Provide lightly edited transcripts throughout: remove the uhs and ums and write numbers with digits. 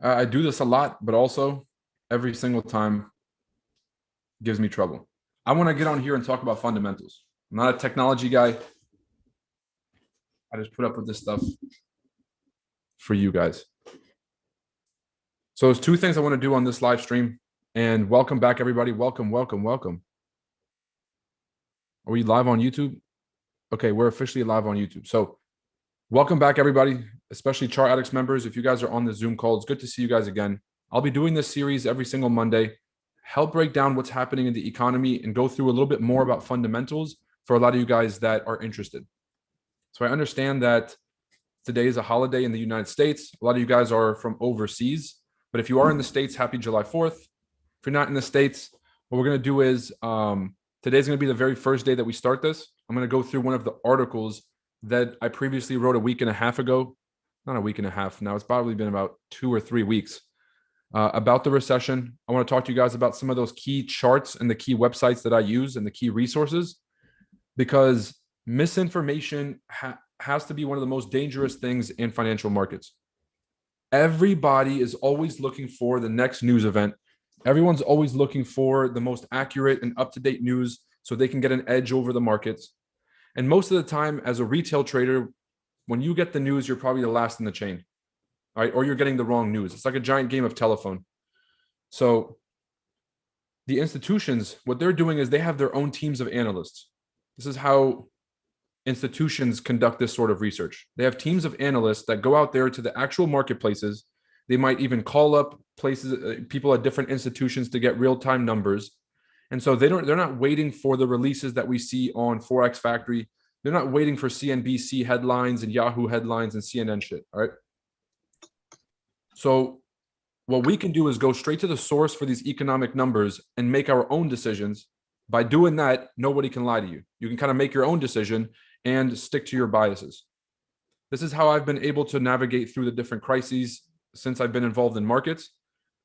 I do this a lot, but also every single time gives me trouble. I want to get on here and talk about fundamentals. I'm not a technology guy. I just put up with this stuff for you guys. So there's two things I want to do on this live stream. And welcome back, everybody. Welcome, welcome, welcome. Are we live on YouTube? Okay, we're officially live on YouTube. So welcome back, everybody, especially ChartAddicts members. If you guys are on the Zoom call, it's good to see you guys again. I'll be doing this series every single Monday, help break down what's happening in the economy and go through a little bit more about fundamentals for a lot of you guys that are interested. So I understand that today is a holiday in the United States. A lot of you guys are from overseas, but if you are in the States, happy July 4th. If you're not in the States, what we're going to do is today's going to be the very first day that we start this. I'm going to go through one of the articles that I previously wrote a week and a half ago. Not a week and a half now. It's probably been about 2 or 3 weeks about the recession. I want to talk to you guys about some of those key charts and the key websites that I use and the key resources, because misinformation has to be one of the most dangerous things in financial markets. Everybody is always looking for the next news event. Everyone's always looking for the most accurate and up-to-date news so they can get an edge over the markets. And most of the time, as a retail trader, when you get the news, you're probably the last in the chain, right? Or you're getting the wrong news. It's like a giant game of telephone. So the institutions, what they're doing is they have their own teams of analysts. This is how institutions conduct this sort of research. They have teams of analysts that go out there to the actual marketplaces. They might even call up people at different institutions to get real-time numbers. And so they're not waiting for the releases that we see on Forex Factory. They're not waiting for CNBC headlines and Yahoo headlines and CNN shit. All right. So what we can do is go straight to the source for these economic numbers and make our own decisions. By doing that, nobody can lie to you. You can kind of make your own decision and stick to your biases. This is how I've been able to navigate through the different crises since I've been involved in markets.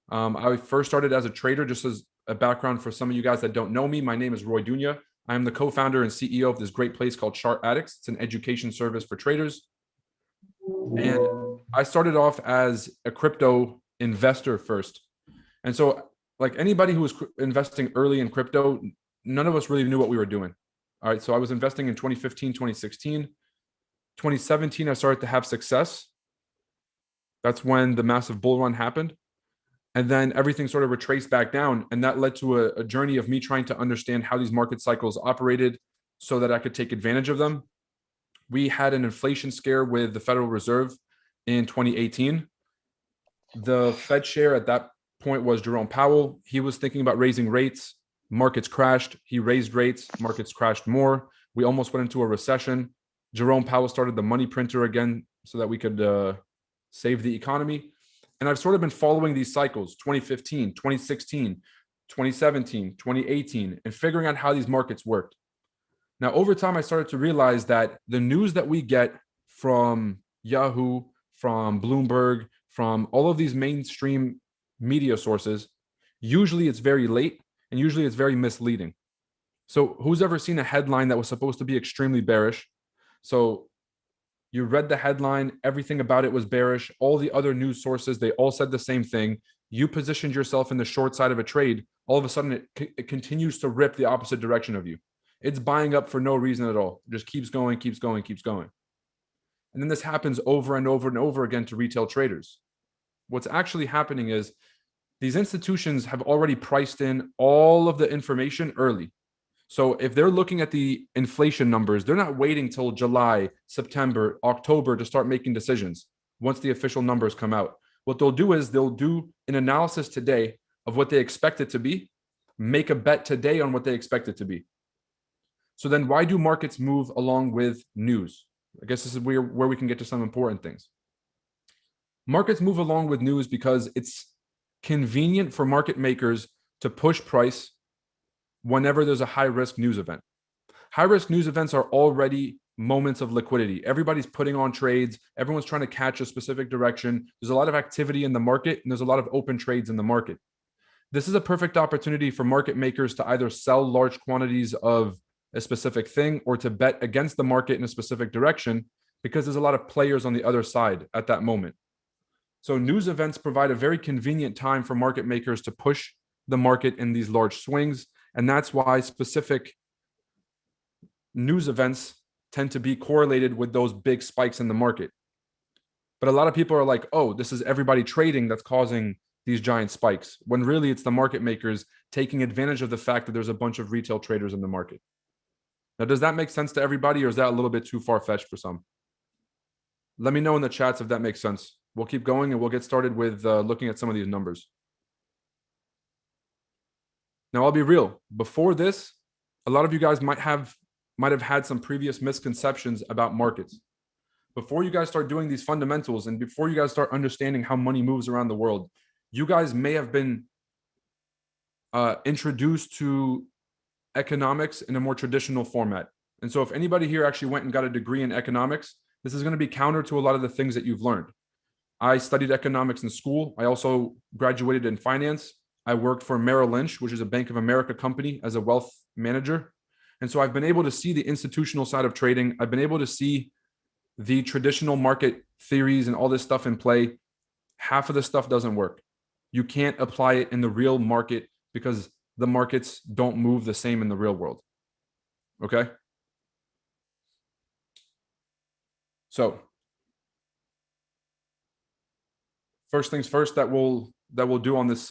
I first started as a trader. Just as a background for some of you guys that don't know me, my name is Roy Dunya. I am the co-founder and CEO of this great place called ChartAddicts. It's an education service for traders. And I started off as a crypto investor first. And so like anybody who was investing early in crypto, none of us really knew what we were doing. All right. So I was investing in 2015, 2016. 2017, I started to have success. That's when the massive bull run happened. And then everything sort of retraced back down. And that led to a journey of me trying to understand how these market cycles operated so that I could take advantage of them. We had an inflation scare with the Federal Reserve in 2018. The Fed chair at that point was Jerome Powell. He was thinking about raising rates. Markets crashed. He raised rates. Markets crashed more. We almost went into a recession. Jerome Powell started the money printer again so that we could save the economy. And I've sort of been following these cycles, 2015, 2016, 2017, 2018, and figuring out how these markets worked. Now, over time, I started to realize that the news that we get from Yahoo, from Bloomberg, from all of these mainstream media sources, usually it's very late and usually it's very misleading. So who's ever seen a headline that was supposed to be extremely bearish? So you read the headline, everything about it was bearish. All the other news sources, they all said the same thing. You positioned yourself in the short side of a trade. All of a sudden, it continues to rip the opposite direction of you. It's buying up for no reason at all. It just keeps going, keeps going, keeps going. And then this happens over and over and over again to retail traders. What's actually happening is these institutions have already priced in all of the information early. So if they're looking at the inflation numbers, they're not waiting till July, September, October to start making decisions once the official numbers come out. What they'll do is they'll do an analysis today of what they expect it to be, make a bet today on what they expect it to be. So then why do markets move along with news? I guess this is where we can get to some important things. Markets move along with news because it's convenient for market makers to push price whenever there's a high-risk news event. High-risk news events are already moments of liquidity. Everybody's putting on trades. Everyone's trying to catch a specific direction. There's a lot of activity in the market, and there's a lot of open trades in the market. This is a perfect opportunity for market makers to either sell large quantities of a specific thing or to bet against the market in a specific direction because there's a lot of players on the other side at that moment. So news events provide a very convenient time for market makers to push the market in these large swings. And that's why specific news events tend to be correlated with those big spikes in the market. But a lot of people are like, oh, this is everybody trading that's causing these giant spikes, when really it's the market makers taking advantage of the fact that there's a bunch of retail traders in the market. Now, does that make sense to everybody, or is that a little bit too far-fetched for some? Let me know in the chats if that makes sense. We'll keep going and we'll get started with looking at some of these numbers. Now, I'll be real. Before this, a lot of you guys might have had some previous misconceptions about markets. Before you guys start doing these fundamentals and before you guys start understanding how money moves around the world, you guys may have been introduced to economics in a more traditional format. And so if anybody here actually went and got a degree in economics, this is going to be counter to a lot of the things that you've learned. I studied economics in school. I also graduated in finance. I worked for Merrill Lynch, which is a Bank of America company, as a wealth manager. And so I've been able to see the institutional side of trading. I've been able to see the traditional market theories and all this stuff in play. Half of the stuff doesn't work. You can't apply it in the real market because the markets don't move the same in the real world. Okay? So first things first that we'll do on this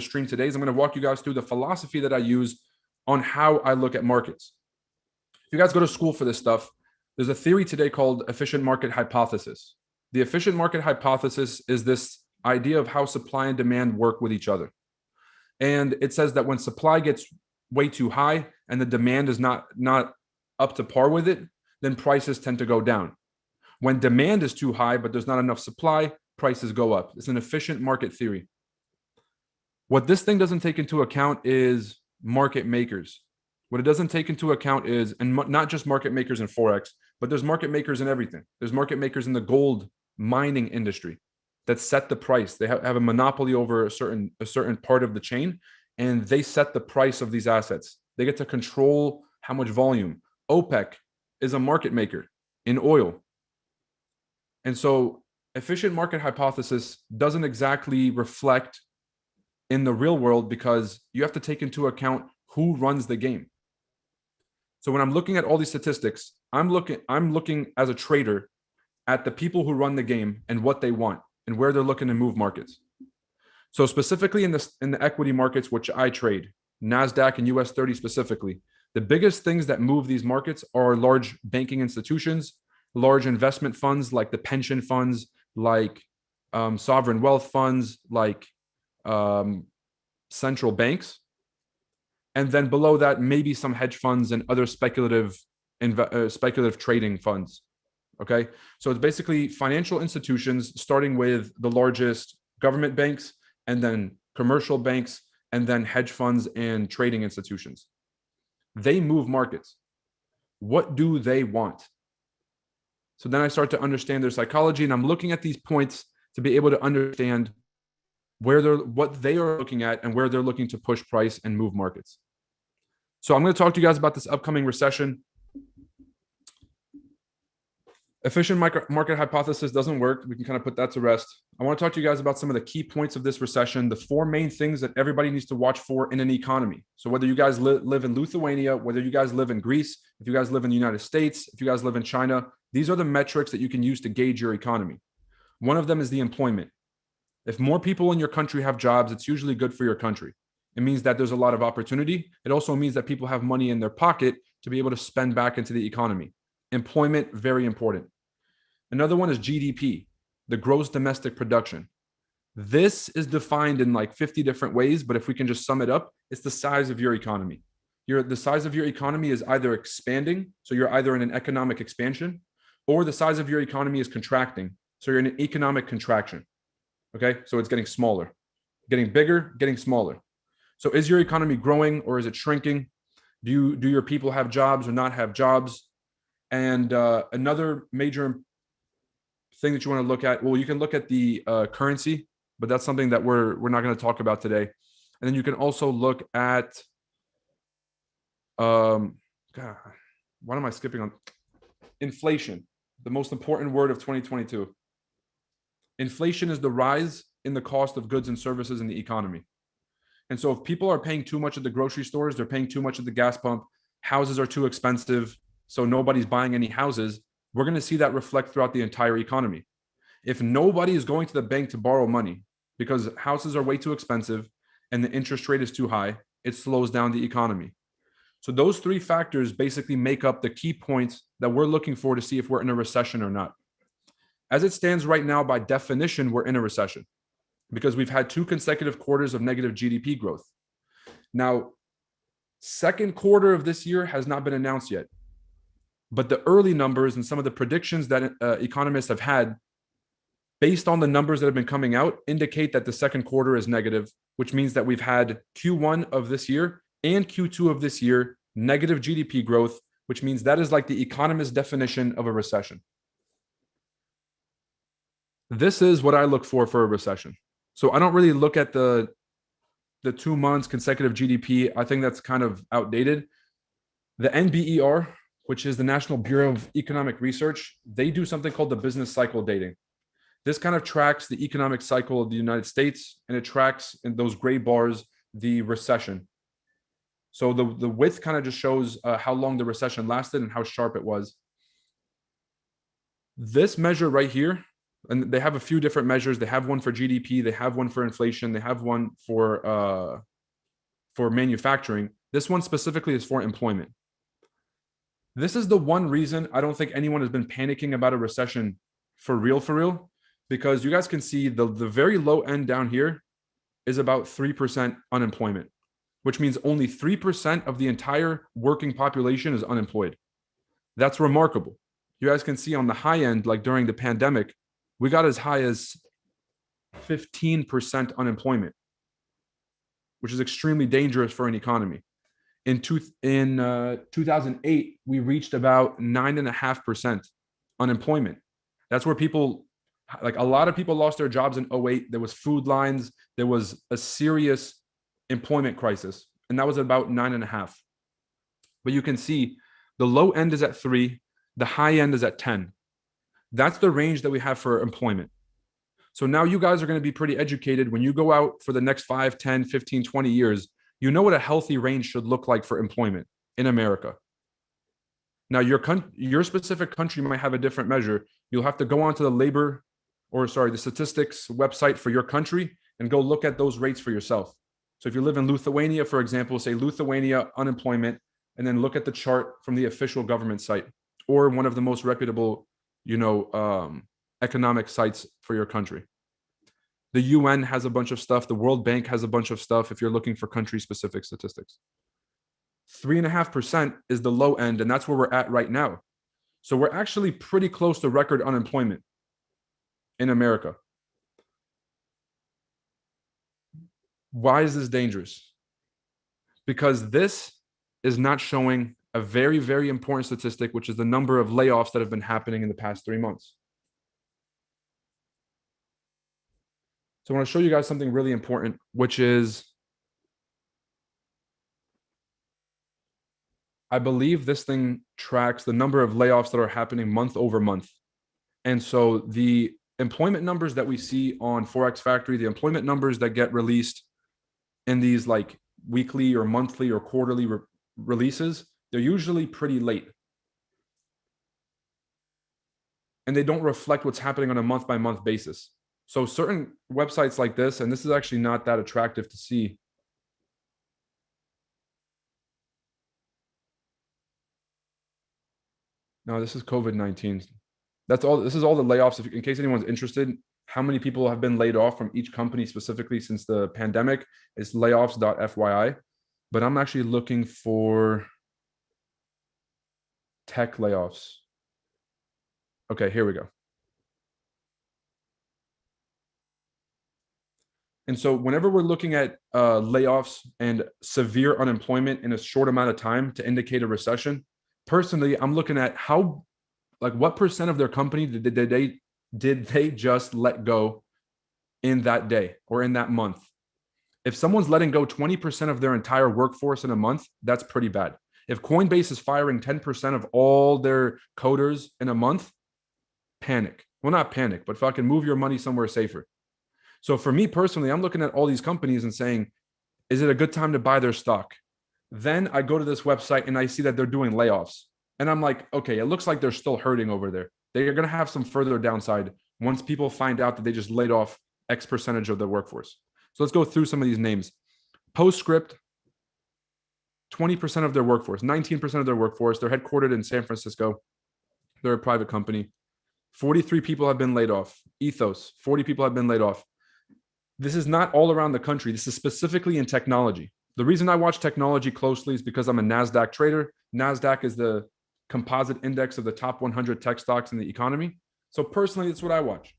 stream today is I'm going to walk you guys through the philosophy that I use on how I look at markets. If you guys go to school for this stuff, there's a theory today called efficient market hypothesis. The efficient market hypothesis is this idea of how supply and demand work with each other. And it says that when supply gets way too high and the demand is not up to par with it, then prices tend to go down. When demand is too high, but there's not enough supply, prices go up. It's an efficient market theory. What this thing doesn't take into account is market makers. What it doesn't take into account is, and not just market makers in Forex, but there's market makers in everything. There's market makers in the gold mining industry that set the price. They have a monopoly over a certain part of the chain, and they set the price of these assets. They get to control how much volume. OPEC is a market maker in oil. And so efficient market hypothesis doesn't exactly reflect in the real world because you have to take into account who runs the game. So when I'm looking at all these statistics, I'm looking as a trader at the people who run the game and what they want and where they're looking to move markets. So specifically in the equity markets, which I trade, NASDAQ and US 30 specifically, the biggest things that move these markets are large banking institutions, large investment funds like the pension funds, like sovereign wealth funds, like central banks. And then below that, maybe some hedge funds and other speculative trading funds. Okay, so it's basically financial institutions, starting with the largest government banks, and then commercial banks, and then hedge funds and trading institutions. They move markets. What do they want? So then I start to understand their psychology, and I'm looking at these points to be able to understand what they are looking at and where they're looking to push price and move markets. So I'm going to talk to you guys about this upcoming recession. Efficient market hypothesis doesn't work. We can kind of put that to rest. I want to talk to you guys about some of the key points of this recession, the four main things that everybody needs to watch for in an economy. So whether you guys live in Lithuania, whether you guys live in Greece, if you guys live in the United States, if you guys live in China, these are the metrics that you can use to gauge your economy. One of them is the employment. If more people in your country have jobs, it's usually good for your country. It means that there's a lot of opportunity. It also means that people have money in their pocket to be able to spend back into the economy. Employment, very important. Another one is GDP, the gross domestic production. This is defined in like 50 different ways, but if we can just sum it up, it's the size of your economy. The size of your economy is either expanding, so you're either in an economic expansion, or the size of your economy is contracting, so you're in an economic contraction. Okay, so it's getting smaller, getting bigger, getting smaller. So is your economy growing or is it shrinking? Do your people have jobs or not have jobs? And another major thing that you want to look at, well, you can look at the currency, but that's something that we're not going to talk about today. And then you can also look at, God, what am I skipping on? Inflation, the most important word of 2022. Inflation is the rise in the cost of goods and services in the economy. And so if people are paying too much at the grocery stores, they're paying too much at the gas pump, houses are too expensive, so nobody's buying any houses, we're going to see that reflect throughout the entire economy. If nobody is going to the bank to borrow money because houses are way too expensive and the interest rate is too high, it slows down the economy. So those three factors basically make up the key points that we're looking for to see if we're in a recession or not. As it stands right now, by definition, we're in a recession because we've had 2 consecutive quarters of negative GDP growth. Now, second quarter of this year has not been announced yet, but the early numbers and some of the predictions that economists have had based on the numbers that have been coming out indicate that the second quarter is negative, which means that we've had Q1 of this year and Q2 of this year negative GDP growth, which means that is like the economist's definition of a recession. This is what I look for a recession. So I don't really look at the 2 months consecutive GDP. I think that's kind of outdated. The NBER, which is the National Bureau of Economic Research, they do something called the business cycle dating. This kind of tracks the economic cycle of the United States, and it tracks in those gray bars the recession. So the width kind of just shows how long the recession lasted and how sharp it was. This measure right here, and they have a few different measures. They have one for GDP, they have one for inflation, they have one for manufacturing. This one specifically is for employment. This is the one reason I don't think anyone has been panicking about a recession for real, because you guys can see the very low end down here is about 3% unemployment, which means only 3% of the entire working population is unemployed. That's remarkable. You guys can see on the high end, like during the pandemic, we got as high as 15% unemployment, which is extremely dangerous for an economy. In 2008, we reached about 9.5% unemployment. That's where people, like a lot of people lost their jobs in 2008. There was food lines. There was a serious employment crisis, and that was about 9.5. But you can see the low end is at 3, the high end is at 10. That's the range that we have for employment. So now you guys are going to be pretty educated when you go out for the next 5, 10, 15, 20 years. You know what a healthy range should look like for employment in America. Now, your specific country might have a different measure. You'll have to go onto the statistics website for your country and go look at those rates for yourself. So if you live in Lithuania, for example, say Lithuania unemployment, and then look at the chart from the official government site or one of the most reputable, economic sites for your country. The UN has a bunch of stuff. The World Bank has a bunch of stuff if you're looking for country-specific statistics. 3.5% is the low end, and that's where we're at right now. So we're actually pretty close to record unemployment in America. Why is this dangerous? Because this is not showing a very, very important statistic, which is the number of layoffs that have been happening in the past 3 months. So I want to show you guys something really important, which is, I believe this thing tracks the number of layoffs that are happening month over month. And so the employment numbers that we see on Forex Factory, the employment numbers that get released in these like weekly or monthly or quarterly releases, they're usually pretty late. And they don't reflect what's happening on a month-by-month basis. So certain websites like this, and this is actually not that attractive to see. No, this is COVID-19. That's all. This is all the layoffs. In case anyone's interested, how many people have been laid off from each company specifically since the pandemic is layoffs.fyi. But I'm actually looking for tech layoffs. Okay, here we go. And so whenever we're looking at layoffs and severe unemployment in a short amount of time to indicate a recession, personally, I'm looking at what percent of their company did they just let go in that day or in that month? If someone's letting go 20% of their entire workforce in a month, that's pretty bad. If Coinbase is firing 10% of all their coders in a month, panic. Well, not panic, but fucking move your money somewhere safer. So for me personally, I'm looking at all these companies and saying, is it a good time to buy their stock? Then I go to this website and I see that they're doing layoffs. And I'm like, okay, it looks like they're still hurting over there. They're going to have some further downside once people find out that they just laid off X percentage of their workforce. So let's go through some of these names. Postscript, 20% of their workforce, 19% of their workforce. They're headquartered in San Francisco. They're a private company. 43 people have been laid off. Ethos, 40 people have been laid off. This is not all around the country. This is specifically in technology. The reason I watch technology closely is because I'm a NASDAQ trader. NASDAQ is the composite index of the top 100 tech stocks in the economy. So personally, it's what I watch.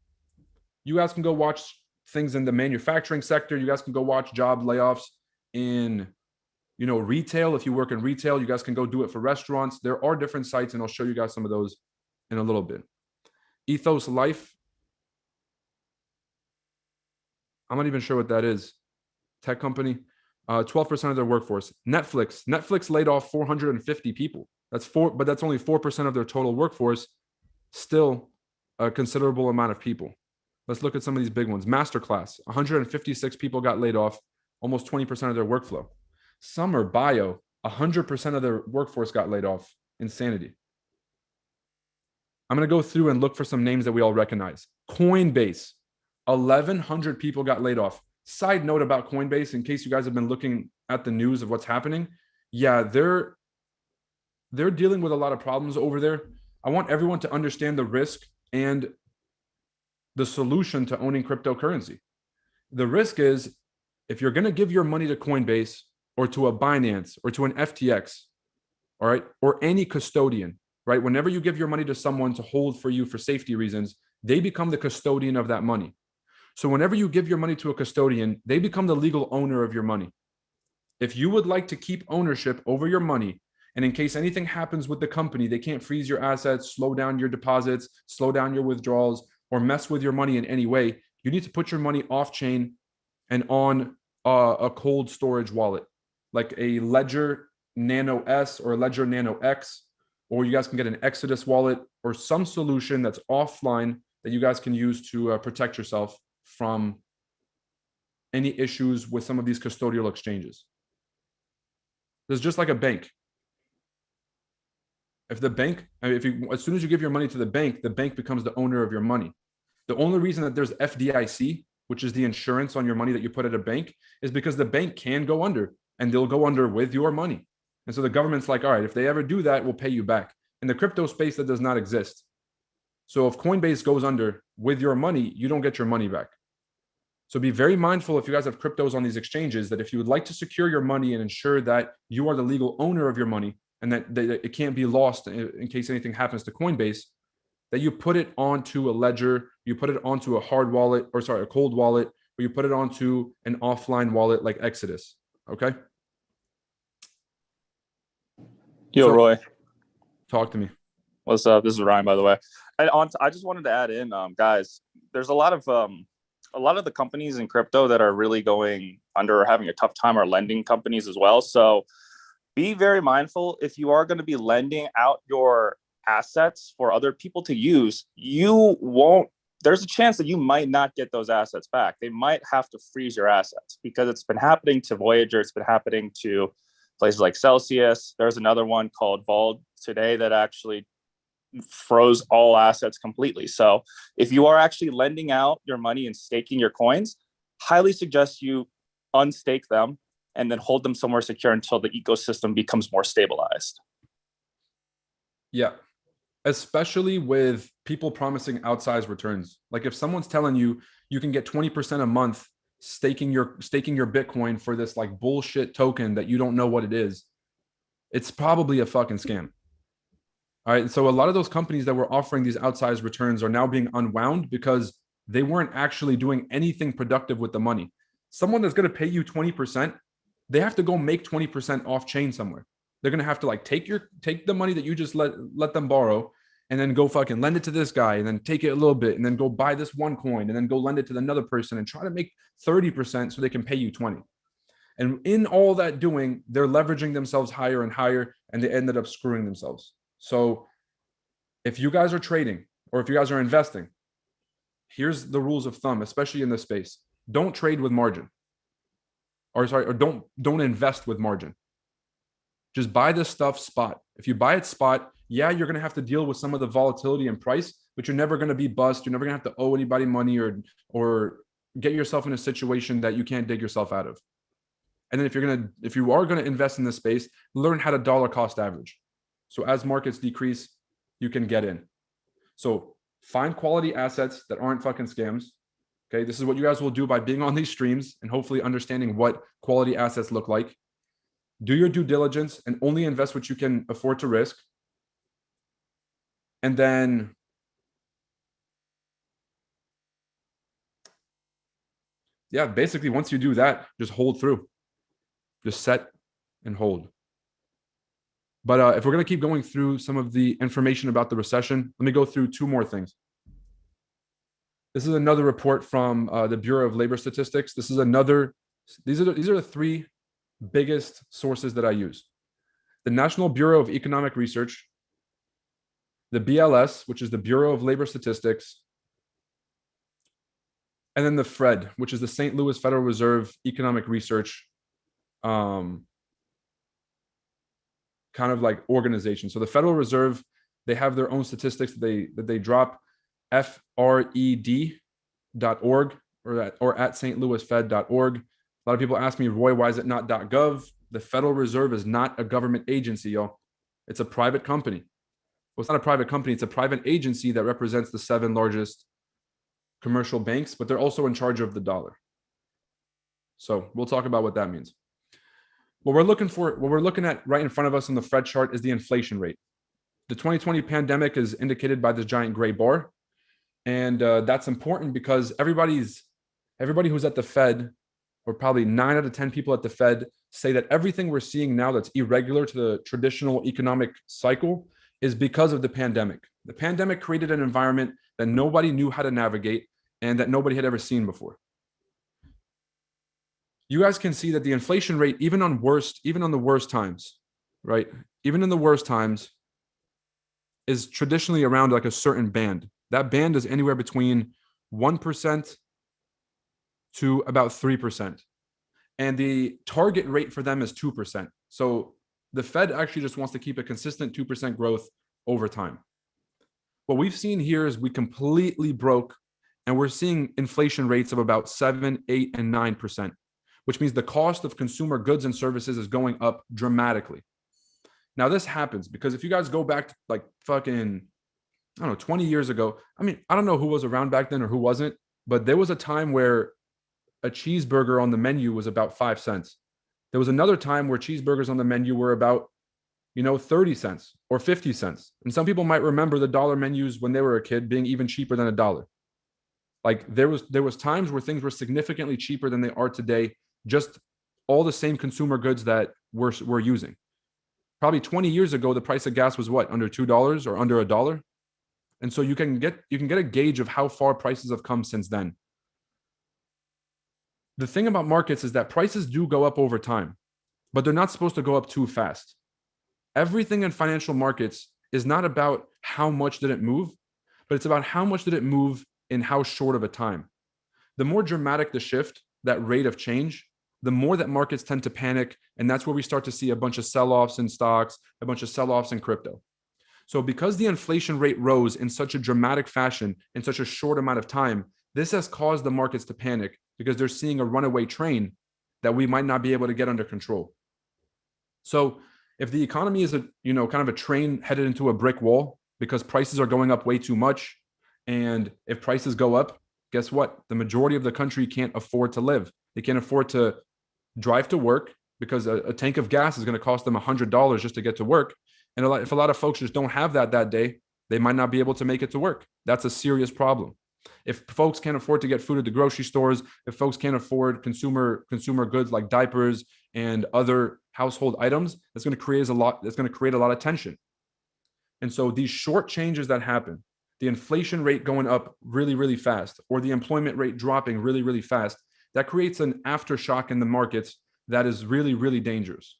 You guys can go watch things in the manufacturing sector. You guys can go watch job layoffs in, retail. If you work in retail, you guys can go do it for restaurants. There are different sites, and I'll show you guys some of those in a little bit. Ethos Life. I'm not even sure what that is. Tech company. 12% of their workforce. Netflix laid off 450 people. But that's only 4% of their total workforce. Still a considerable amount of people. Let's look at some of these big ones. Masterclass, 156 people got laid off, almost 20% of their workflow. Summer Bio, 100% of their workforce got laid off. Insanity. I'm going to go through and look for some names that we all recognize. Coinbase, 1,100 people got laid off. Side note about Coinbase, in case you guys have been looking at the news of what's happening. Yeah, they're dealing with a lot of problems over there. I want everyone to understand the risk and the solution to owning cryptocurrency. The risk is if you're going to give your money to Coinbase or to a Binance or to an FTX, all right, or any custodian, right? Whenever you give your money to someone to hold for you for safety reasons, they become the custodian of that money. So whenever you give your money to a custodian, they become the legal owner of your money. If you would like to keep ownership over your money, and in case anything happens with the company, they can't freeze your assets, slow down your deposits, slow down your withdrawals, or mess with your money in any way, you need to put your money off chain and on a cold storage wallet, like a Ledger Nano S or a Ledger Nano X, or you guys can get an Exodus wallet or some solution that's offline that you guys can use to protect yourself from any issues with some of these custodial exchanges. There's just like a bank. If the bank, as soon as you give your money to the bank becomes the owner of your money. The only reason that there's FDIC, which is the insurance on your money that you put at a bank, is because the bank can go under, and they'll go under with your money. And so the government's like, all right, if they ever do that, we'll pay you back. In the crypto space, that does not exist. So if Coinbase goes under with your money, you don't get your money back. So be very mindful if you guys have cryptos on these exchanges that if you would like to secure your money and ensure that you are the legal owner of your money and that it can't be lost in case anything happens to Coinbase, that you put it onto a ledger, you put it onto a a cold wallet, or you put it onto an offline wallet like Exodus. Okay? Yo, Roy. Talk to me. What's up? This is Ryan, by the way. I just wanted to add in, guys, there's a lot of the companies in crypto that are really going under or having a tough time are lending companies as well. So be very mindful if you are going to be lending out your assets for other people to use, there's a chance that you might not get those assets back. They might have to freeze your assets because it's been happening to Voyager. It's been happening to places like Celsius. There's another one called Vault today that actually froze all assets completely. So if you are actually lending out your money and staking your coins, highly suggest you unstake them and then hold them somewhere secure until the ecosystem becomes more stabilized. Yeah. Especially with people promising outsized returns. Like if someone's telling you you can get 20% a month staking your Bitcoin for this like bullshit token that you don't know what it is, it's probably a fucking scam. All right. So a lot of those companies that were offering these outsized returns are now being unwound because they weren't actually doing anything productive with the money. Someone that's going to pay you 20%, they have to go make 20% off chain somewhere. They're going to have to like take the money that you just let them borrow and then go fucking lend it to this guy and then take it a little bit and then go buy this one coin and then go lend it to another person and try to make 30% so they can pay you 20. And in all that doing, they're leveraging themselves higher and higher and they ended up screwing themselves. So if you guys are trading or if you guys are investing, here's the rules of thumb, especially in this space. Don't trade with margin. Or don't invest with margin. Just buy this stuff spot. If you buy it spot, yeah, you're going to have to deal with some of the volatility in price, but you're never going to be bust. You're never going to have to owe anybody money or get yourself in a situation that you can't dig yourself out of. And then if you are going to invest in this space, learn how to dollar cost average. So as markets decrease, you can get in. So find quality assets that aren't fucking scams. Okay, this is what you guys will do by being on these streams and hopefully understanding what quality assets look like. Do your due diligence and only invest what you can afford to risk. And then yeah, basically once you do that, just hold through. Just set and hold. But if we're going to keep going through some of the information about the recession, let me go through two more things. This is another report from the Bureau of Labor Statistics. These are the three biggest sources that I use. The National Bureau of Economic Research, the BLS, which is the Bureau of Labor Statistics, and then the FRED, which is the St. Louis Federal Reserve Economic Research kind of like organization. So the Federal Reserve, they have their own statistics that they drop. FRED.org or at stlouisfed.org. A lot of people ask me, Roy, why is it not .gov? The Federal Reserve is not a government agency, y'all. It's a private company. Well, it's not a private company. It's a private agency that represents the 7 largest commercial banks, but they're also in charge of the dollar. So we'll talk about what that means. What we're looking at right in front of us on the FRED chart is the inflation rate. The 2020 pandemic is indicated by this giant gray bar. And that's important because everybody who's at the Fed, or probably 9 out of 10 people at the Fed, say that everything we're seeing now that's irregular to the traditional economic cycle is because of the pandemic. The pandemic created an environment that nobody knew how to navigate and that nobody had ever seen before. You guys can see that the inflation rate, even on the worst times, right? Even in the worst times, is traditionally around like a certain band. That band is anywhere between 1% to about 3%. And the target rate for them is 2%. So the Fed actually just wants to keep a consistent 2% growth over time. What we've seen here is we completely broke, and we're seeing inflation rates of about 7, 8, and 9%, which means the cost of consumer goods and services is going up dramatically. Now, this happens because if you guys go back to like fucking, I don't know, 20 years ago, I mean, I don't know who was around back then or who wasn't, but there was a time where a cheeseburger on the menu was about 5 cents. There was another time where cheeseburgers on the menu were about, 30 cents or 50 cents. And some people might remember the dollar menus when they were a kid being even cheaper than $1. Like there was times where things were significantly cheaper than they are today, just all the same consumer goods that we're using. Probably 20 years ago, the price of gas was what, under $2 or under $1? And so you can get a gauge of how far prices have come since then. The thing about markets is that prices do go up over time, but they're not supposed to go up too fast. Everything in financial markets is not about how much did it move, but it's about how much did it move in how short of a time. The more dramatic the shift, that rate of change, the more that markets tend to panic. And that's where we start to see a bunch of sell-offs in stocks, a bunch of sell-offs in crypto. So because the inflation rate rose in such a dramatic fashion in such a short amount of time, this has caused the markets to panic because they're seeing a runaway train that we might not be able to get under control. So if the economy is kind of a train headed into a brick wall because prices are going up way too much, and if prices go up, guess what? The majority of the country can't afford to live. They can't afford to drive to work because a tank of gas is going to cost them $100 just to get to work. And if a lot of folks just don't have that day, they might not be able to make it to work. That's a serious problem. If folks can't afford to get food at the grocery stores, if folks can't afford consumer goods like diapers and other household items, that's going to create a lot of tension. And so these short changes that happen, the inflation rate going up really, really fast, or the employment rate dropping really, really fast, that creates an aftershock in the markets that is really, really dangerous.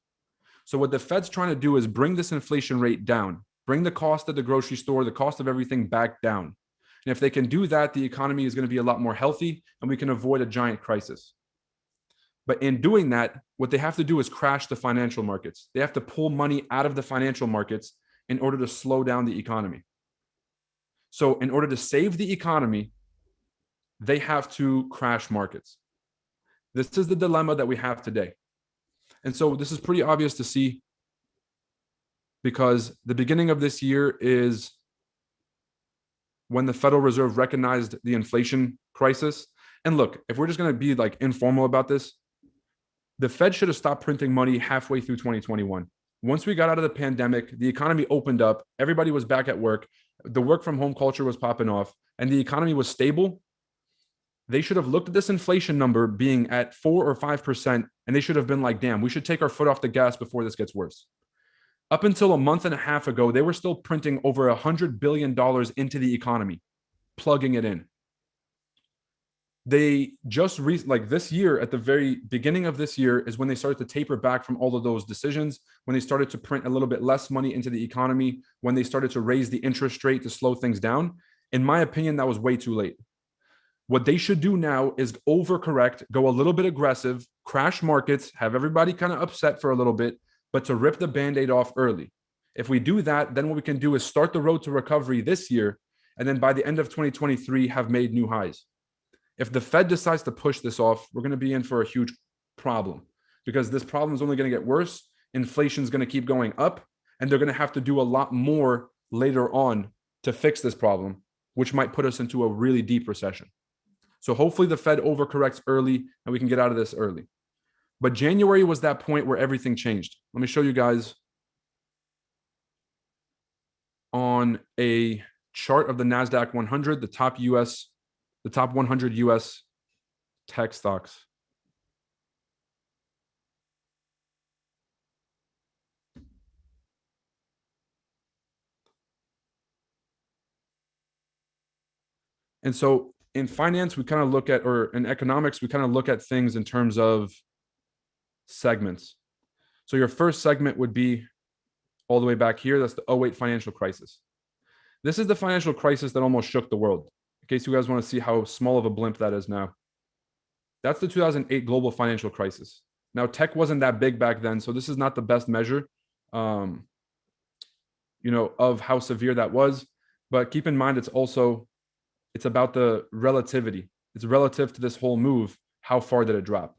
So what the Fed's trying to do is bring this inflation rate down, bring the cost at the grocery store, the cost of everything back down. And if they can do that, the economy is going to be a lot more healthy and we can avoid a giant crisis. But in doing that, what they have to do is crash the financial markets. They have to pull money out of the financial markets in order to slow down the economy. So in order to save the economy, they have to crash markets. This is the dilemma that we have today. And so this is pretty obvious to see because the beginning of this year is when the Federal Reserve recognized the inflation crisis. And look, if we're just going to be like informal about this, the Fed should have stopped printing money halfway through 2021. Once we got out of the pandemic, the economy opened up, everybody was back at work, the work from home culture was popping off, and the economy was stable. They should have looked at this inflation number being at 4 or 5%, and they should have been like, damn, we should take our foot off the gas before this gets worse. Up until a month and a half ago, they were still printing over $100 billion into the economy, plugging it in. They just like this year, at the very beginning of this year, is when they started to taper back from all of those decisions, when they started to print a little bit less money into the economy, when they started to raise the interest rate to slow things down. In my opinion, that was way too late. What they should do now is overcorrect, go a little bit aggressive, crash markets, have everybody kind of upset for a little bit, but to rip the Band-Aid off early. If we do that, then what we can do is start the road to recovery this year, and then by the end of 2023, have made new highs. If the Fed decides to push this off, we're going to be in for a huge problem because this problem is only going to get worse. Inflation is going to keep going up, and they're going to have to do a lot more later on to fix this problem, which might put us into a really deep recession. So hopefully the Fed overcorrects early and we can get out of this early. But January was that point where everything changed. Let me show you guys on a chart of the NASDAQ 100, the top 100 US tech stocks. And so in finance, we kind of look at, or in economics, we kind of look at things in terms of segments. So your first segment would be all the way back here. That's the 2008 financial crisis. This is the financial crisis that almost shook the world. In case you guys want to see how small of a blimp that is now. That's the 2008 global financial crisis. Now, tech wasn't that big back then, so this is not the best measure, of how severe that was. But keep in mind, it's about the relativity. It's relative to this whole move. How far did it drop?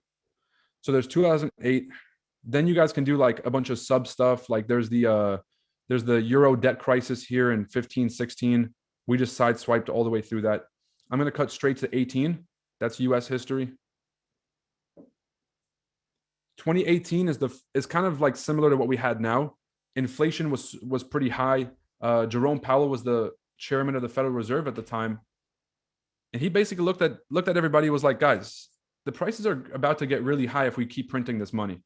So there's 2008. Then you guys can do like a bunch of sub stuff. Like there's the Euro debt crisis here in 15, 16. We just sideswiped all the way through that. I'm going to cut straight to 18. That's US history. 2018 is kind of like similar to what we had now. Inflation was pretty high. Jerome Powell was the chairman of the Federal Reserve at the time. And he basically looked at everybody and was like, guys, the prices are about to get really high if we keep printing this money.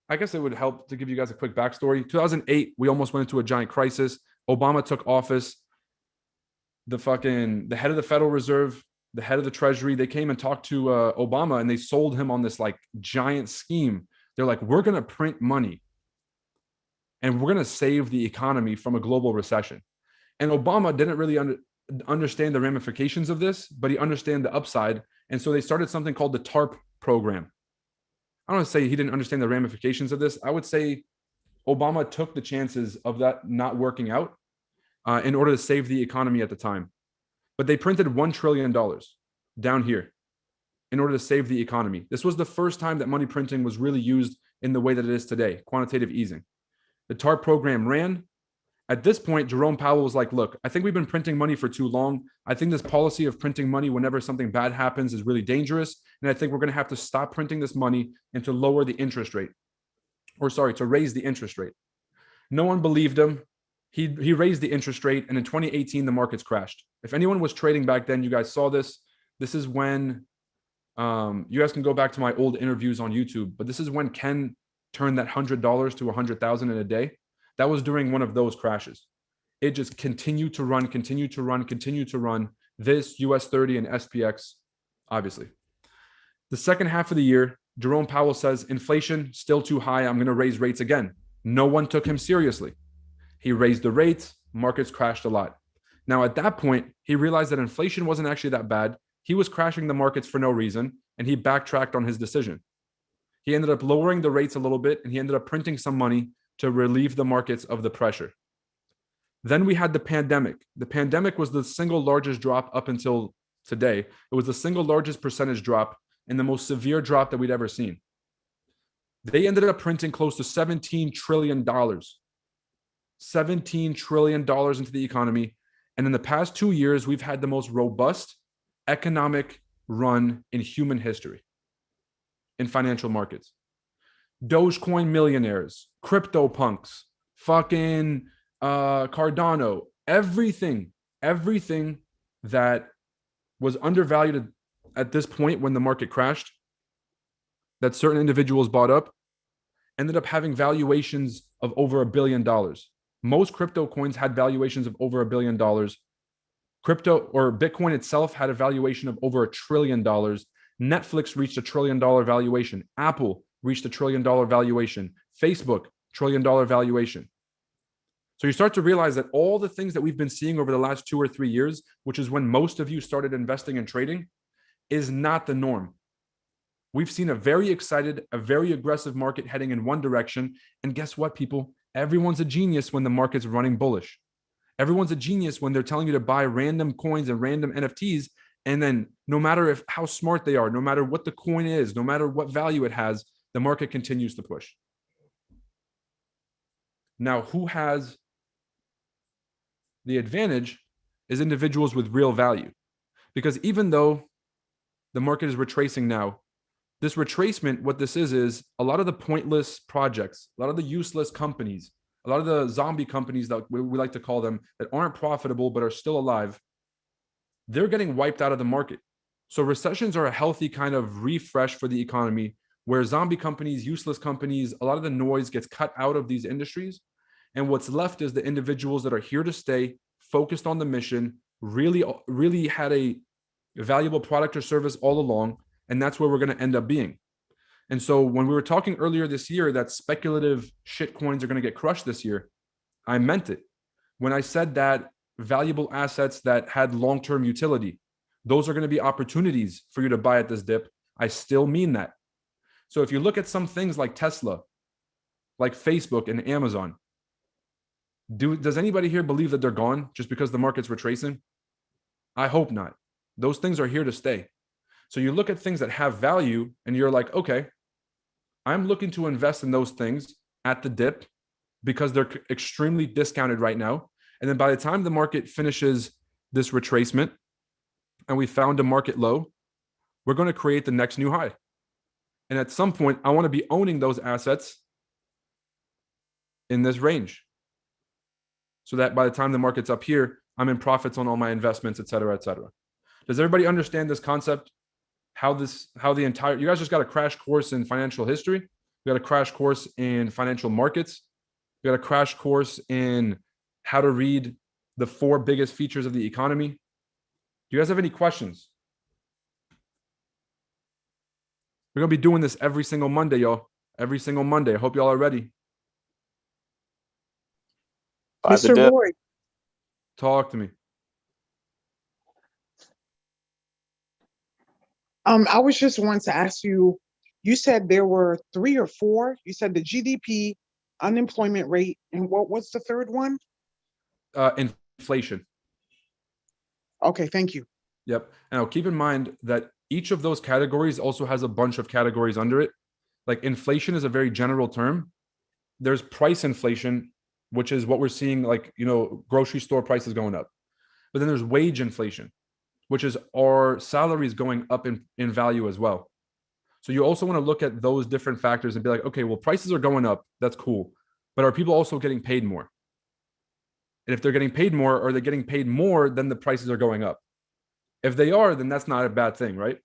I guess it would help to give you guys a quick backstory. 2008, we almost went into a giant crisis. Obama took office. The head of the Federal Reserve, the head of the Treasury, they came and talked to Obama and they sold him on this like giant scheme. They're like, we're going to print money and we're going to save the economy from a global recession. And Obama didn't really understand the ramifications of this, but he understood the upside. And so they started something called the TARP program. I don't want to say he didn't understand the ramifications of this. I would say Obama took the chances of that not working out in order to save the economy at the time. But they printed $1 trillion down here in order to save the economy. This was the first time that money printing was really used in the way that it is today, quantitative easing. The TARP program ran. At this point, Jerome Powell was like, look, I think we've been printing money for too long. I think this policy of printing money whenever something bad happens is really dangerous. And I think we're going to have to stop printing this money and to lower the interest rate. To raise the interest rate. No one believed him. He raised the interest rate. And in 2018, the markets crashed. If anyone was trading back then, you guys saw this. This is when, you guys can go back to my old interviews on YouTube, but this is when Ken turned that $100 to 100,000 in a day. That was during one of those crashes. It just continued to run. This US 30 and SPX, obviously. The second half of the year, Jerome Powell says, inflation still too high. I'm going to raise rates again. No one took him seriously. He raised the rates. Markets crashed a lot. Now, at that point, he realized that inflation wasn't actually that bad. He was crashing the markets for no reason, and he backtracked on his decision. He ended up lowering the rates a little bit, and he ended up printing some money to relieve the markets of the pressure. Then we had the pandemic. The pandemic was the single largest drop up until today. It was the single largest percentage drop and the most severe drop that we'd ever seen. They ended up printing close to $17 trillion. $17 trillion into the economy. And in the past 2 years, we've had the most robust economic run in human history in financial markets. Dogecoin millionaires, crypto punks, fucking Cardano, everything that was undervalued at this point when the market crashed, that certain individuals bought up, ended up having valuations of over $1 billion. Most crypto coins had valuations of over $1 billion. Crypto or Bitcoin itself had a valuation of over $1 trillion. Netflix reached $1 trillion valuation. Apple reached $1 trillion valuation. Facebook, $1 trillion valuation. So you start to realize that all the things that we've been seeing over the last 2 or 3 years, which is when most of you started investing and trading, is not the norm. We've seen a very excited, a very aggressive market heading in one direction. And guess what, people? Everyone's a genius when the market's running bullish. Everyone's a genius when they're telling you to buy random coins and random NFTs. And then no matter how smart they are, no matter what the coin is, no matter what value it has, the market continues to push. Now, who has the advantage is individuals with real value. Because even though the market is retracing now, this retracement, what this is a lot of the pointless projects, a lot of the useless companies, a lot of the zombie companies that we like to call them that aren't profitable but are still alive, they're getting wiped out of the market. So recessions are a healthy kind of refresh for the economy where zombie companies, useless companies, a lot of the noise gets cut out of these industries. And what's left is the individuals that are here to stay, focused on the mission, really had a valuable product or service all along. And that's where we're going to end up being. And so when we were talking earlier this year that speculative shit coins are going to get crushed this year, I meant it. When I said that valuable assets that had long-term utility, those are going to be opportunities for you to buy at this dip. I still mean that. So if you look at some things like Tesla, like Facebook and Amazon, does anybody here believe that they're gone just because the market's retracing? I hope not. Those things are here to stay. So you look at things that have value and you're like, okay, I'm looking to invest in those things at the dip because they're extremely discounted right now. And then by the time the market finishes this retracement and we found a market low, we're going to create the next new high. And at some point, I want to be owning those assets in this range so that by the time the market's up here, I'm in profits on all my investments, et cetera, et cetera. Does everybody understand this concept? How the entire, you guys just got a crash course in financial history. You got a crash course in financial markets. You got a crash course in how to read the 4 biggest features of the economy. Do you guys have any questions? We're going to be doing this every single Monday, y'all. Every single Monday. I hope y'all are ready. Mr. Roy. Talk to me. I was just wanting to ask you, you said there were 3 or 4. You said the GDP, unemployment rate, and what's the third one? Inflation. Okay, thank you. Yep. Now keep in mind that each of those categories also has a bunch of categories under it. Like inflation is a very general term. There's price inflation, which is what we're seeing, like, grocery store prices going up. But then there's wage inflation, which is our salaries going up in value as well. So you also want to look at those different factors and be like, okay, well, prices are going up. That's cool. But are people also getting paid more? And if they're getting paid more, are they getting paid more than the prices are going up? If they are, then that's not a bad thing, right?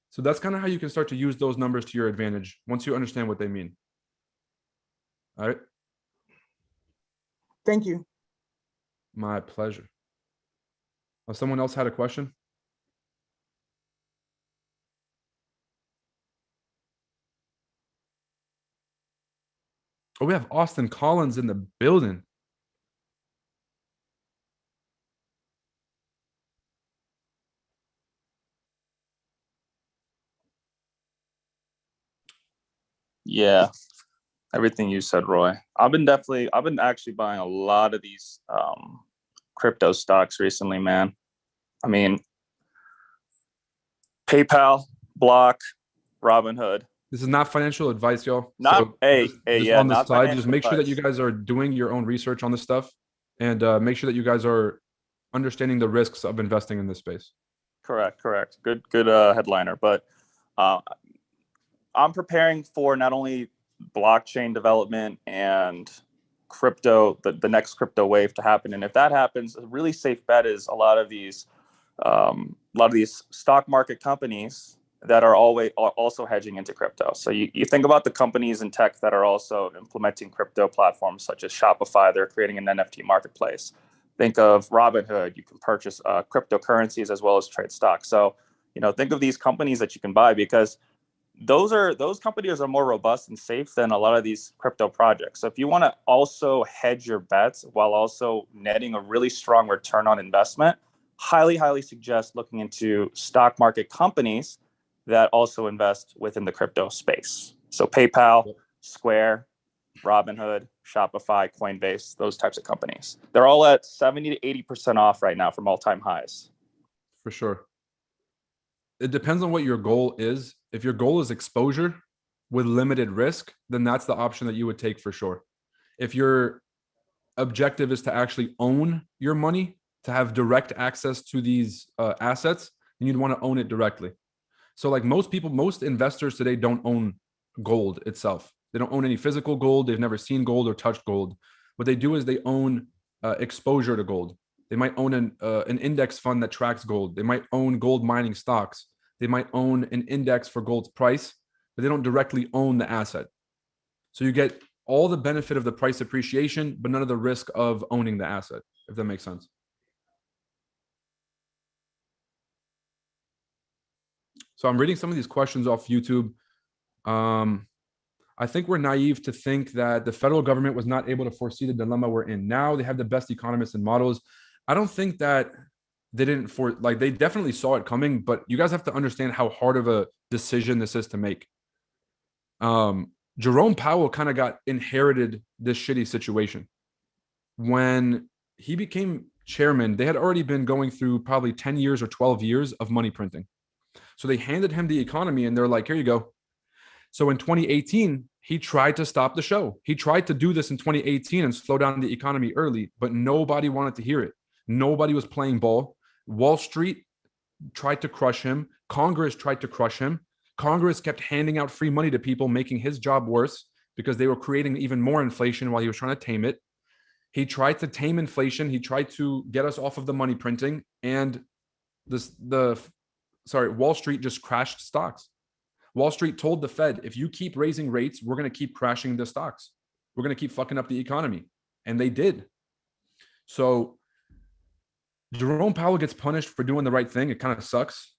So that's kind of how you can start to use those numbers to your advantage once you understand what they mean. All right. Thank you. My pleasure. Someone else had a question? Oh, we have Austin Collins in the building. Yeah, everything you said, Roy. I've been actually buying a lot of these crypto stocks recently, man. I mean, PayPal, Block, Robinhood. This is not financial advice, y'all. Not So hey, just yeah, on the not side, just financial make sure that you advice. guys are doing your own research on this stuff, and make sure that you guys are understanding the risks of investing in this space. Correct. Good headliner. But uh, I'm preparing for not only blockchain development and crypto, the next crypto wave to happen. And if that happens, a really safe bet is a lot of these stock market companies that are always also hedging into crypto. So you think about the companies in tech that are also implementing crypto platforms such as Shopify. They're creating an NFT marketplace. Think of Robinhood. You can purchase cryptocurrencies as well as trade stocks. So, think of these companies that you can buy, because those companies are more robust and safe than a lot of these crypto projects. So if you want to also hedge your bets while also netting a really strong return on investment, highly suggest looking into stock market companies that also invest within the crypto space. So PayPal, Square, Robinhood, Shopify, Coinbase, those types of companies. They're all at 70 to 80% off right now from all-time highs. For sure. It depends on what your goal is. If your goal is exposure with limited risk, then that's the option that you would take for sure. If your objective is to actually own your money, to have direct access to these assets, then you'd want to own it directly. So like most investors today don't own gold itself. They don't own any physical gold. They've never seen gold or touched gold. What they do is they own exposure to gold. They might own an index fund that tracks gold. They might own gold mining stocks. They might own an index for gold's price, but they don't directly own the asset. So you get all the benefit of the price appreciation, but none of the risk of owning the asset, if that makes sense. So I'm reading some of these questions off YouTube. I think we're naive to think that the federal government was not able to foresee the dilemma we're in. Now they have the best economists and models. I don't think that they didn't they definitely saw it coming, but you guys have to understand how hard of a decision this is to make. Jerome Powell kind of inherited this shitty situation. When he became chairman, they had already been going through probably 10 years or 12 years of money printing. So they handed him the economy and they're like, here you go. So in 2018, he tried to stop the show. He tried to do this in 2018 and slow down the economy early, but nobody wanted to hear it. Nobody was playing ball. Wall Street tried to crush him. Congress tried to crush him. Congress kept handing out free money to people, making his job worse because they were creating even more inflation while he was trying to tame it. He tried to tame inflation. He tried to get us off of the money printing, and Wall Street just crashed stocks. Wall Street told the Fed, if you keep raising rates, we're going to keep crashing the stocks. We're going to keep fucking up the economy. And they did. So Jerome Powell gets punished for doing the right thing. It kind of sucks.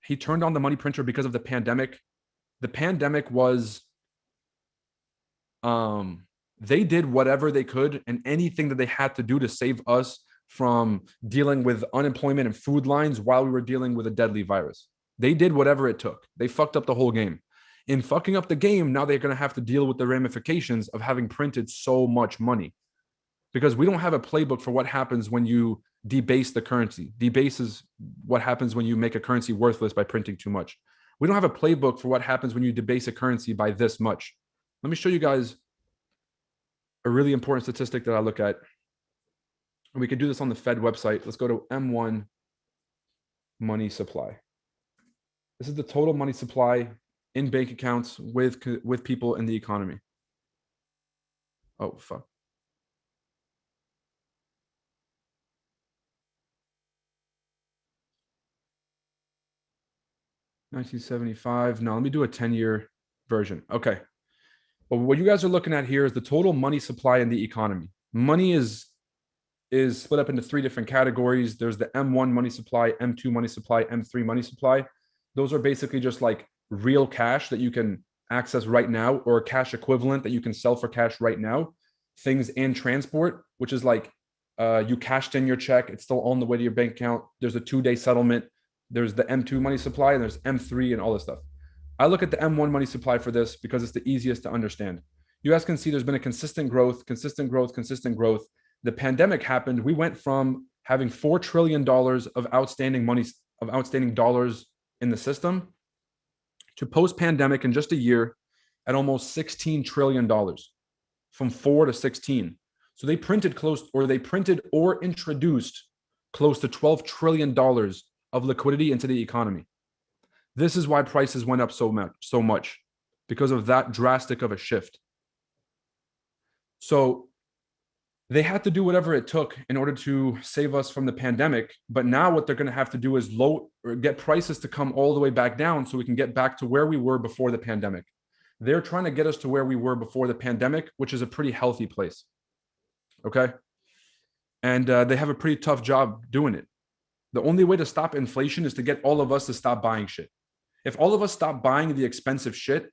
He turned on the money printer because of the pandemic. The pandemic was, they did whatever they could and anything that they had to do to save us from dealing with unemployment and food lines while we were dealing with a deadly virus. They did whatever it took. They fucked up the whole game. In fucking up the game, now they're going to have to deal with the ramifications of having printed so much money. Because we don't have a playbook for what happens when you debase the currency. Debase is what happens when you make a currency worthless by printing too much. We don't have a playbook for what happens when you debase a currency by this much. Let me show you guys a really important statistic that I look at. And we can do this on the Fed website. Let's go to M1 money supply. This is the total money supply in bank accounts with people in the economy. Oh, fuck. $1975. Now let me do a 10-year version. Okay. Well, what you guys are looking at here is the total money supply in the economy. Money is split up into three different categories. There's the M1 money supply, M2 money supply, M3 money supply. Those are basically just like real cash that you can access right now, or cash equivalent that you can sell for cash right now. Things in transport, which is like you cashed in your check, it's still on the way to your bank account. There's a 2-day settlement. There's the M2 money supply, and there's M3 and all this stuff. I look at the M1 money supply for this because it's the easiest to understand. You guys can see there's been a consistent growth, consistent growth, consistent growth. The pandemic happened. We went from having $4 trillion of outstanding money, of outstanding dollars in the system to post-pandemic in just a year at almost $16 trillion, from 4 to 16. So they printed or introduced close to $12 trillion of liquidity into the economy. This is why prices went up so much because of that drastic of a shift. So they had to do whatever it took in order to save us from the pandemic. But now what they're going to have to do is get prices to come all the way back down so we can get back to where we were before the pandemic. They're trying to get us to where we were before the pandemic, which is a pretty healthy place. Okay. And they have a pretty tough job doing it. The only way to stop inflation is to get all of us to stop buying shit. If all of us stop buying the expensive shit,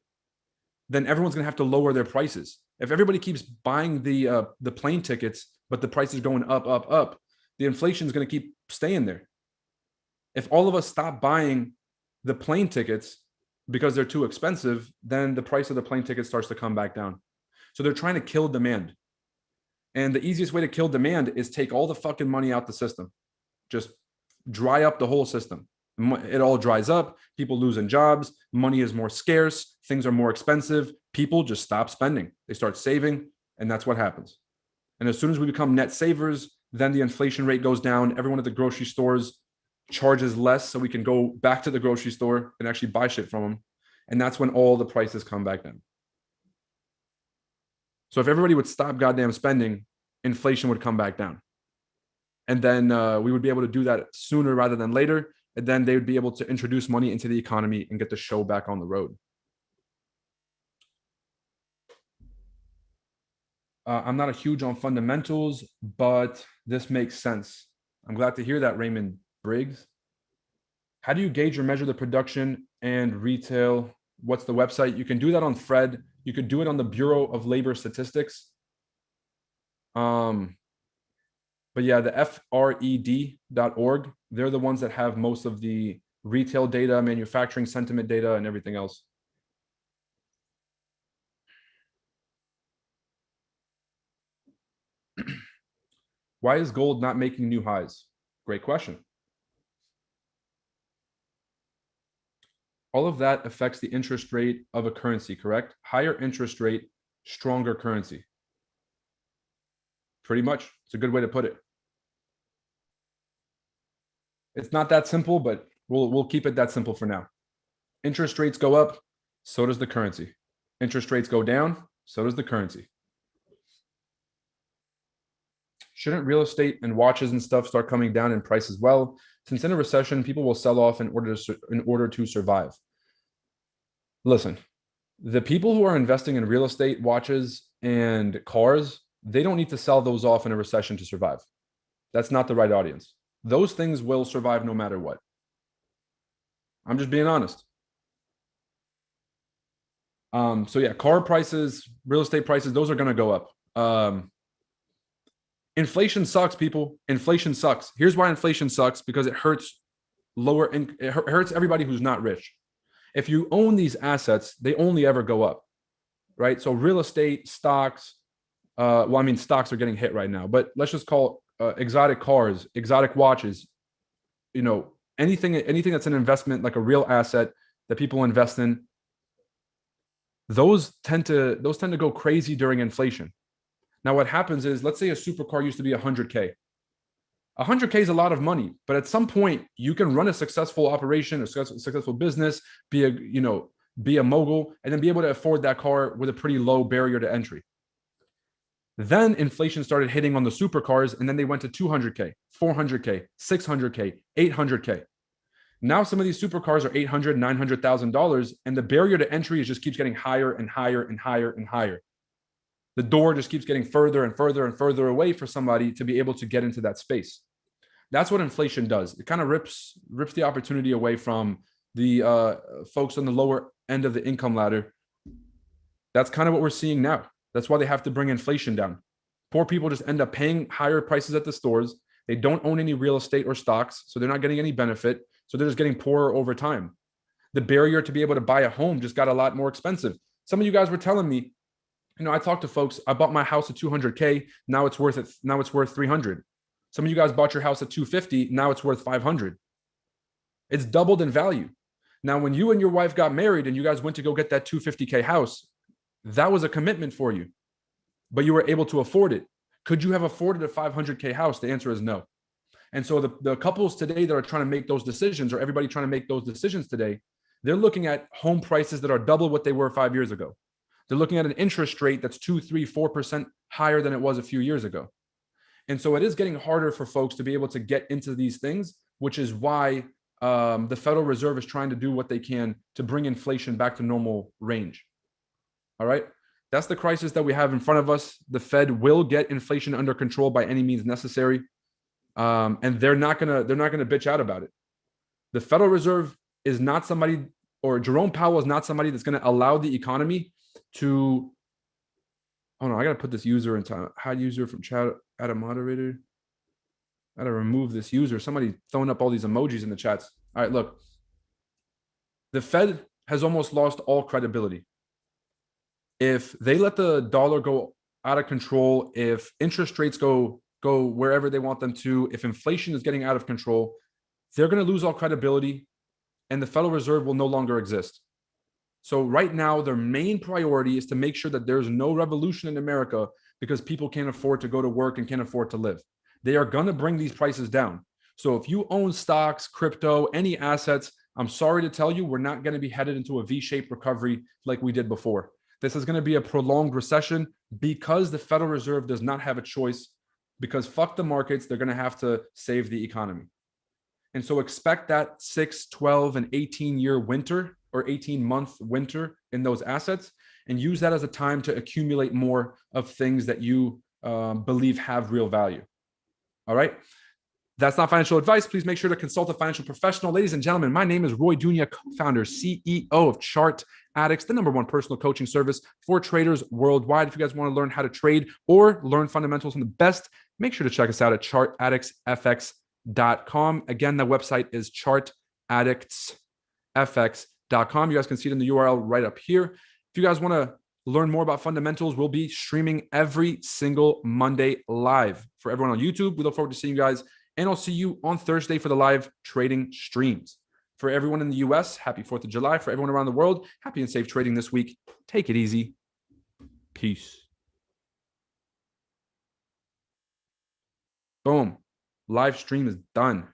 then everyone's going to have to lower their prices. If everybody keeps buying the plane tickets, but the price is going up, up, up, the inflation is going to keep staying there. If all of us stop buying the plane tickets because they're too expensive, then the price of the plane ticket starts to come back down. So they're trying to kill demand. And the easiest way to kill demand is take all the fucking money out the system. Just dry up the whole system. It all dries up. People losing jobs. Money is more scarce. Things are more expensive. People just stop spending. They start saving, and that's what happens. And as soon as we become net savers, then the inflation rate goes down. Everyone at the grocery stores charges less, so we can go back to the grocery store and actually buy shit from them. And that's when all the prices come back down. So if everybody would stop goddamn spending, inflation would come back down. And then we would be able to do that sooner rather than later. And then they would be able to introduce money into the economy and get the show back on the road. I'm not a huge on fundamentals, but this makes sense. I'm glad to hear that, Raymond Briggs. How do you gauge or measure the production and retail? What's the website? You can do that on Fred. You could do it on the Bureau of Labor Statistics. But yeah, the FRED.org, they're the ones that have most of the retail data, manufacturing sentiment data, and everything else. Why is gold not making new highs? Great question. All of that affects the interest rate of a currency, correct? Higher interest rate, stronger currency. Pretty much. It's a good way to put it. It's not that simple, but we'll keep it that simple for now. Interest rates go up, so does the currency. Interest rates go down, so does the currency. Shouldn't real estate and watches and stuff start coming down in price as well? Since in a recession, people will sell off in order to survive. Listen, the people who are investing in real estate, watches, and cars, they don't need to sell those off in a recession to survive. That's not the right audience. Those things will survive no matter what. I'm just being honest. So yeah, car prices, real estate prices, those are going to go up. Inflation sucks, people. Inflation sucks. Here's why inflation sucks: because it hurts it hurts everybody who's not rich. If you own these assets, they only ever go up, right? So real estate, stocks, well, I mean, stocks are getting hit right now, but let's just call exotic cars, exotic watches, you know, anything that's an investment, like a real asset that people invest in, those tend to go crazy during inflation. Now, what happens is, let's say a supercar used to be 100K. 100K is a lot of money, but at some point you can run a successful operation, a successful business, be a mogul, and then be able to afford that car with a pretty low barrier to entry. Then inflation started hitting on the supercars, and then they went to 200K, 400K, 600K, 800K. Now some of these supercars are $800,000, $900,000, and the barrier to entry just keeps getting higher and higher and higher and higher. The door just keeps getting further and further and further away for somebody to be able to get into that space. That's what inflation does. It kind of rips the opportunity away from the folks on the lower end of the income ladder. That's kind of what we're seeing now. That's why they have to bring inflation down. Poor people just end up paying higher prices at the stores. They don't own any real estate or stocks, so they're not getting any benefit. So they're just getting poorer over time. The barrier to be able to buy a home just got a lot more expensive. Some of you guys were telling me, I talked to folks, I bought my house at 200K. Now it's worth 300. Some of you guys bought your house at 250. Now it's worth 500. It's doubled in value. Now, when you and your wife got married and you guys went to go get that 250K house, that was a commitment for you, but you were able to afford it. Could you have afforded a 500K house? The answer is no. And so the couples today that are trying to make those decisions, or everybody trying to make those decisions today, they're looking at home prices that are double what they were 5 years ago. They're looking at an interest rate that's 2, 3, 4% higher than it was a few years ago. And so it is getting harder for folks to be able to get into these things, which is why the Federal Reserve is trying to do what they can to bring inflation back to normal range. All right. That's the crisis that we have in front of us. The Fed will get inflation under control by any means necessary. And they're not gonna bitch out about it. The Federal Reserve is not somebody, or Jerome Powell is not somebody that's going to allow the economy to. Oh no, I gotta put this user in time. Hide user from chat, add a moderator. I gotta remove this user. Somebody throwing up all these emojis in the chats. All right, look. The Fed has almost lost all credibility. If they let the dollar go out of control, if interest rates go wherever they want them to, if inflation is getting out of control, they're going to lose all credibility and the Federal Reserve will no longer exist. So right now, their main priority is to make sure that there's no revolution in America because people can't afford to go to work and can't afford to live. They are going to bring these prices down. So if you own stocks, crypto, any assets, I'm sorry to tell you, we're not going to be headed into a V-shaped recovery like we did before. This is going to be a prolonged recession because the Federal Reserve does not have a choice, because fuck the markets, they're going to have to save the economy. And so expect that 6, 12, and 18-year winter or 18-month winter in those assets, and use that as a time to accumulate more of things that you believe have real value. All right. That's not financial advice. Please make sure to consult a financial professional. Ladies and gentlemen, my name is Roy Dunya, co-founder, CEO of ChartAddicts, the .1 personal coaching service for traders worldwide. If you guys want to learn how to trade or learn fundamentals from the best, make sure to check us out at chartaddictsfx.com. Again, the website is chartaddictsfx.com. You guys can see it in the URL right up here. If you guys want to learn more about fundamentals, we'll be streaming every single Monday live. For everyone on YouTube, we look forward to seeing you guys. And I'll see you on Thursday for the live trading streams. For everyone in the US, happy 4th of July. For everyone around the world, happy and safe trading this week. Take it easy. Peace. Boom. Live stream is done.